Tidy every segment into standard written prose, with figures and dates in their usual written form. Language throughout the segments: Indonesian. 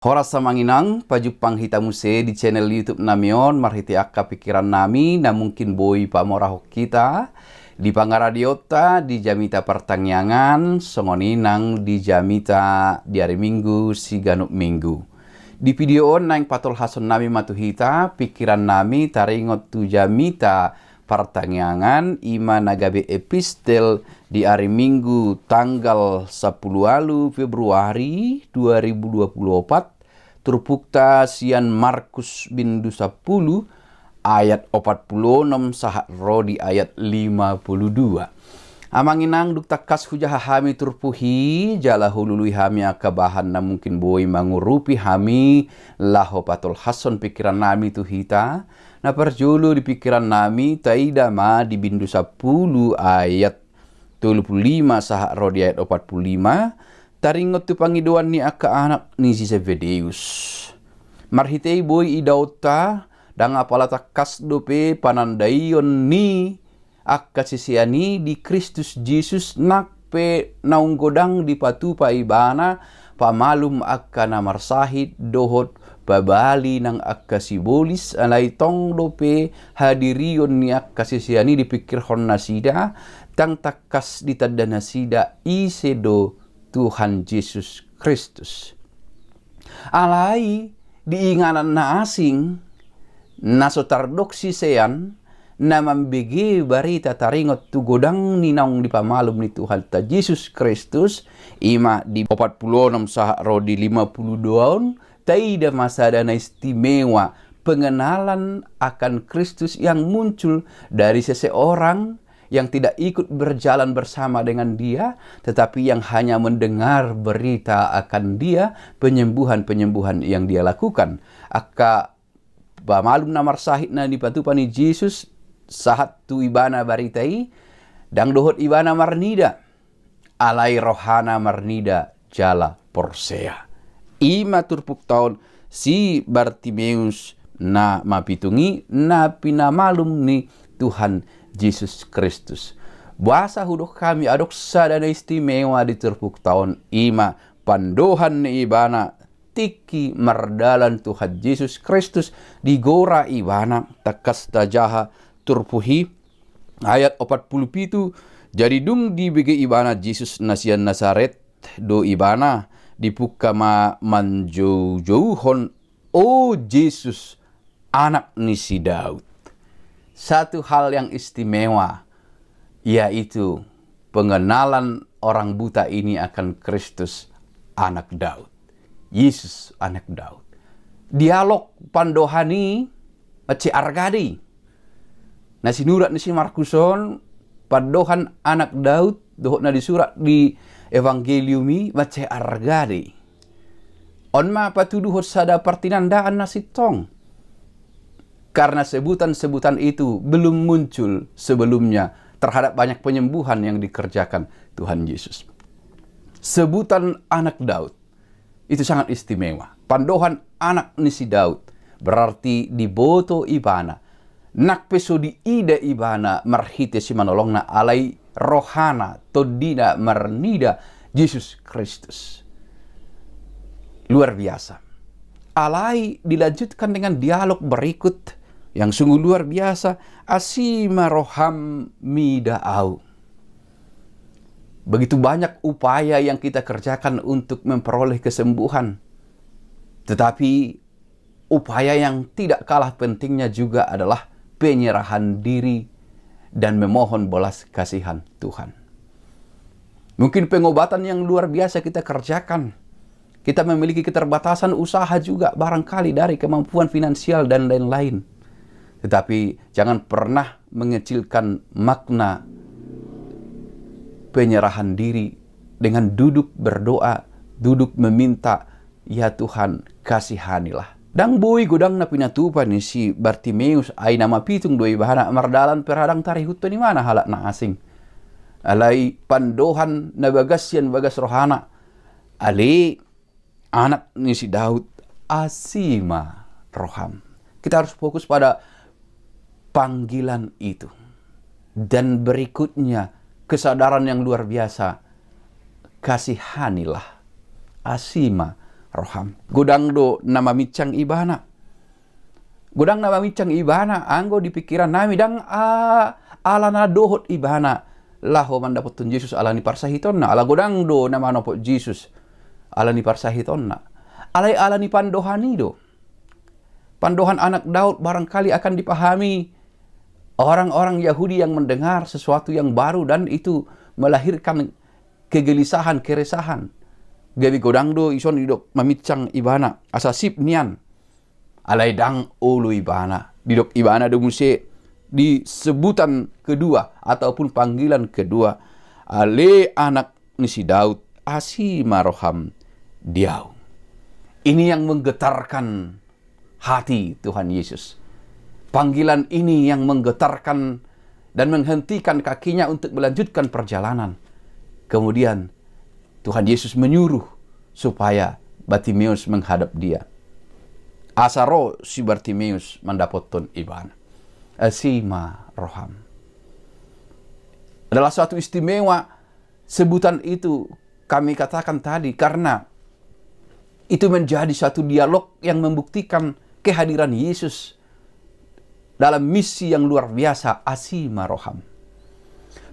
Horas samanginang, pajupang hitamuse di channel YouTube namion, marhiti akka pikiran nami, na mungkin boy pamorahok kita, di pangaradiota, di jamita pertangyangan, songoninang di jamita di hari Minggu, siganuk Minggu. Di video nang patol hason nami matuhita, pikiran nami taringot tu jamita pertangyangan, ima nagabe epistel di hari Minggu tanggal 10 Februari 2024 terpukta sian Markus bindu 10 ayat 46 sahat rodi ayat 52. Amanginang duk takas hujaha hami turpuhi jala hulului hami akabahan na mungkin boy mangurupi hami laho patol hason pikiran nami tu hita na perjulu di pikiran nami taida ma di bindu 10 ayat 35 sahat rodi ayat 45 taringot tu pangiduan ni aka anak ni si Zebedeus. Marhitei boy idauta dang apala takas dope panandaion ni akka sisiani di Kristus Jesus nakpe naung godang di patupa ibana pamalum akka namar sahid dohot babali nang akka sibolis alay tong dope hadirion ni akka sisiani dipikir hon nasida tang takas ditadda nasida isedo Tuhan Yesus Kristus. Alai diinganan na asing nasotardoksi sean na mambigi barita taringot tu godang ninaung di pamalum ni Tuhan ta Yesus Kristus ima di 46 sahak rodi 52 taida masada na istimewa pengenalan akan Kristus yang muncul dari seseorang yang tidak ikut berjalan bersama dengan dia, tetapi yang hanya mendengar berita akan dia, penyembuhan-penyembuhan yang dia lakukan. Akka bamalum namar sahid na dipatupani Yesus sahat tu ibana baritai, dang dohot ibana marnida, alai rohana marnida jala porsea. Ima turpuk tahun si Bartimeus na mapitungi na pinamalum ni Tuhan Yesus Kristus. Bahasa hudok kami adok sadana istimewa di terpuk tahun ima pandohan ni ibana tiki mardalan Tuhan Yesus Kristus di gora ibana takas tajaha turpuhi ayat 47 jadi dung di bege ibana Yesus nasian Nazaret do ibana dipuka ma manjou-jouhon o Yesus anak ni si Daud. Satu hal yang istimewa, yaitu pengenalan orang buta ini akan Kristus, anak Daud. Yesus, anak Daud. Dialog pandohani, maci argadi. Nasi nurat nasi Markuson, pandohan anak Daud, dohot na disurat di Evangeliumi, maci argadi. Onma patuduhot sada partinandaan nasi tong. Karena sebutan-sebutan itu belum muncul sebelumnya terhadap banyak penyembuhan yang dikerjakan Tuhan Yesus. Sebutan anak Daud itu sangat istimewa. Pandohan anak nisi Daud berarti diboto ibana. Nakpeso di ida ibana marhite si manolongna alai rohana todina marnida Yesus Kristus. Luar biasa. Alai dilanjutkan dengan dialog berikut yang sungguh luar biasa, asima roham mida'au. Begitu banyak upaya yang kita kerjakan untuk memperoleh kesembuhan. Tetapi upaya yang tidak kalah pentingnya juga adalah penyerahan diri dan memohon belas kasihan Tuhan. Mungkin pengobatan yang luar biasa kita kerjakan. Kita memiliki keterbatasan usaha juga barangkali dari kemampuan finansial dan lain-lain. Tetapi jangan pernah mengecilkan makna penyerahan diri dengan duduk berdoa, duduk meminta, ya Tuhan kasihanilah. Dang boy godang na pinatupan ni si Bartimeus ay nama pitung doi bahana mardalan perhadang tarihut ni mana halak na asing. Alay pandohan na bagas yan bagas rohana. Ali anak ni si Daud asima roham. Kita harus fokus pada panggilan itu. Dan berikutnya kesadaran yang luar biasa. Kasihanilah. Asima roham. Godang do nama micang ibana. Godang nama micang ibana anggo di pikiran nami dang alana dohot ibana. Laho mandapotun Yesus alani parsahitonna. Ala godang do nama nopo Yesus alani parsahitonna. Alani pandohani do. Pandohan anak Daud barangkali akan dipahami orang-orang Yahudi yang mendengar sesuatu yang baru dan itu melahirkan kegelisahan, keresahan. Gabi godang do ison didok mamicang ibana asasip nian. Alai dang ulu ibana. Didok ibana do muse di sebutan kedua ataupun panggilan kedua. Ale anak ni si Daud asima roham diau. Ini yang menggetarkan hati Tuhan Yesus. Panggilan ini yang menggetarkan dan menghentikan kakinya untuk melanjutkan perjalanan. Kemudian Tuhan Yesus menyuruh supaya Bartimeus menghadap dia. Asaro si Bartimeus mendapatkan iban. Asima roham. Adalah suatu istimewa sebutan itu kami katakan tadi karena itu menjadi satu dialog yang membuktikan kehadiran Yesus dalam misi yang luar biasa. Asima roham.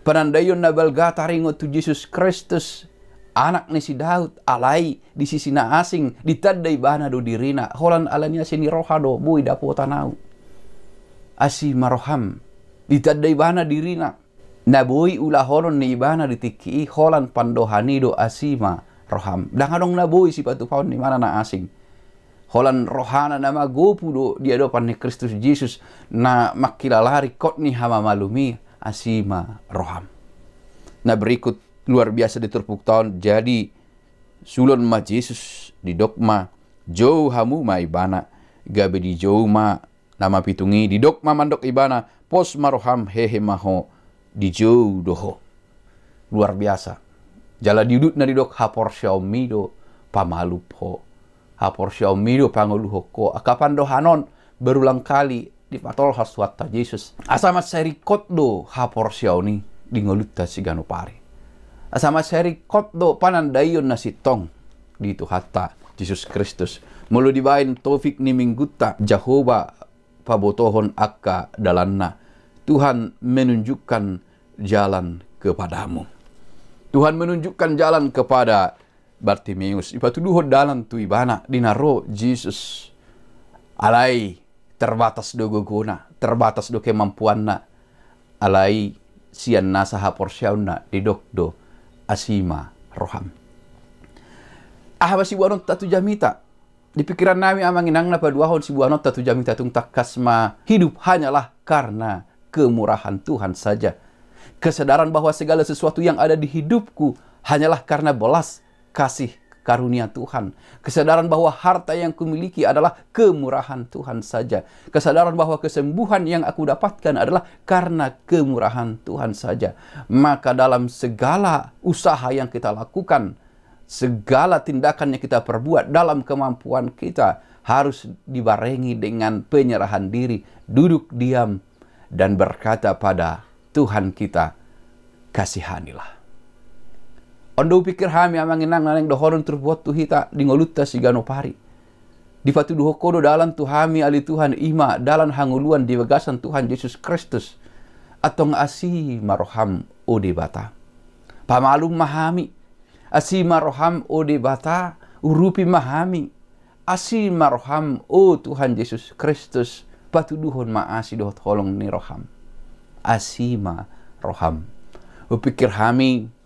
Penandayon na balga taringo tu Yesus Kristus anak ni si Daud alai di sisi na asing ditadai bana do dirina holan alanya sini rohado bui dapo tanau. Asima roham ditadai bana dirina na bui ulah horon ni ibana ditiki holan pandohani do asima roham. Dangadong na bui si patupaon ni mana na asing. Holan rohana nama gopu do dia do pan ni Kristus Yesus na makilalari kot ni hama malumi asima roham. Nah berikut luar biasa diterpuk tahun jadi sulon ma Yesus di dogma jauh hamu ma ibana gabe di jauh ma nama pitungi di dogma mandok ibana pos maroham hehe maho di jauh doho. Luar biasa. Jala diudut na di dok hapor xiaomi do pamalup ho. Hapor xiaomi do panguluh ko akapan dohanon berulang kali di patol haswata Yesus. Asama serikot do hapor xiaoni di ngolutta sigano pare. Asama seri kotdo panandayon na si tong dito hatta Jesus Kristus. Mulu dibain tofik ni mingguta Jehovah pabotohon akka dalanna. Tuhan menunjukkan jalan kepadamu. Tuhan menunjukkan jalan kepada Bartimeus. Ipatuduhon dalan tu ibana dinaro Jesus. Alai terbatas do gogona, terbatas do kemampuanna. Alai sian nasa hapor syauna didok do asima roham. Ahaba si buanot tatu jamita. Di pikiran nami amanginang na paduahon si buanot tatu jamita tung takasma hidup hanyalah karena kemurahan Tuhan saja. Kesadaran bahwa segala sesuatu yang ada di hidupku hanyalah karena belas kasih karunia Tuhan. Kesadaran bahwa harta yang kumiliki adalah kemurahan Tuhan saja. Kesadaran bahwa kesembuhan yang aku dapatkan adalah karena kemurahan Tuhan saja. Maka dalam segala usaha yang kita lakukan, segala tindakan yang kita perbuat dalam kemampuan kita harus dibarengi dengan penyerahan diri, duduk diam dan berkata pada Tuhan kita, kasihanilah. Ondo pikir hami amanginang naneng dohoron terbuat tu hita dingolutta sigano pari. Di patu dohokodo dalam tu hami ali Tuhan ima dalam hanguluan di bagasan Tuhan Yesus Kristus. Atong asi maroham ode bata. Pamalum mahami. Asi maroham ode bata urupi mahami. Asi maroham o Tuhan Yesus Kristus. Patu duhon maasi dohot holong ni roham. Asima roham. Upikir hami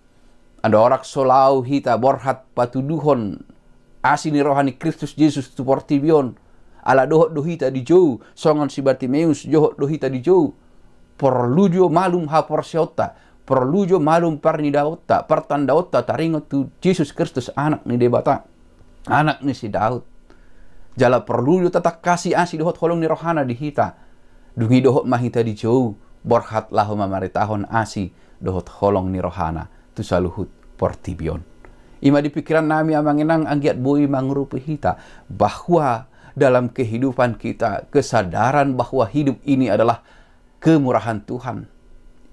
ada orang solau hita borhat patuduhon asini rohani Kristus Yesus tu portibion ala dohot dohita di jauh songon si Bartimeus johot dohita di jauh perlujo malum hapor siota perlujo malum parnidaota pertandaota taringot tu Yesus Kristus anak ni debata anak ni si Daud jala perlujo tatak kasih asi dohot holong ni rohana di hita dungi dohot mahita di jauh borhat lahu mamaritahon asi dohot holong ni rohana tu saluhut portibion. Ima di pikiran nami amanginang anggiat boi mangrupi hita bahwa dalam kehidupan kita kesadaran bahwa hidup ini adalah kemurahan Tuhan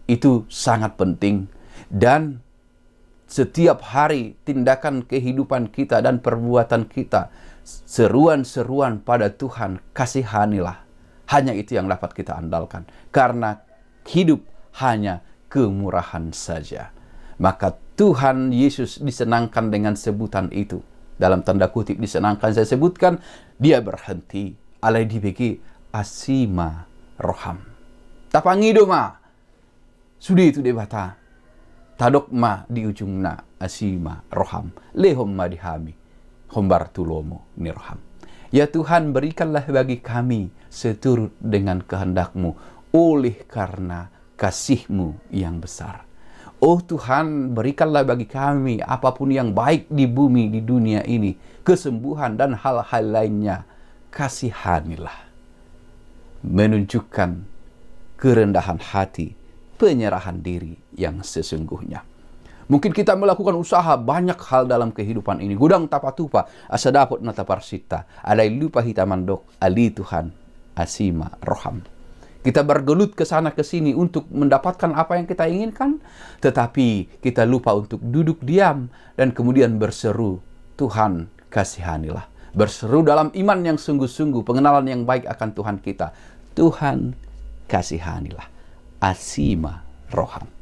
itu sangat penting dan setiap hari tindakan kehidupan kita dan perbuatan kita, seruan-seruan pada Tuhan, kasihanilah. Hanya itu yang dapat kita andalkan. Karena hidup hanya kemurahan saja. Maka Tuhan Yesus disenangkan dengan sebutan itu. Dalam tanda kutip disenangkan, saya sebutkan, dia berhenti. Alai dibagi asima roham. Tapangido ma. Sudi itu debata. Tadok ma di ujungna asima roham. Lehom ma dihami. Hombar tulomo ni roham. Ya Tuhan, berikanlah bagi kami seturut dengan kehendak-Mu oleh karena kasih-Mu yang besar. Oh Tuhan, berikanlah bagi kami apapun yang baik di bumi, di dunia ini, kesembuhan dan hal-hal lainnya. Kasihanilah. Menunjukkan kerendahan hati, penyerahan diri yang sesungguhnya. Mungkin kita melakukan usaha banyak hal dalam kehidupan ini. Gudang tapatupa, asa dapat nata parsita. Alai lupa hitamandok, ali Tuhan, asima roham. Kita bergelut ke sana ke sini untuk mendapatkan apa yang kita inginkan, tetapi kita lupa untuk duduk diam dan kemudian berseru, Tuhan kasihanilah. Berseru dalam iman yang sungguh-sungguh, pengenalan yang baik akan Tuhan kita. Tuhan kasihanilah. Asima roham.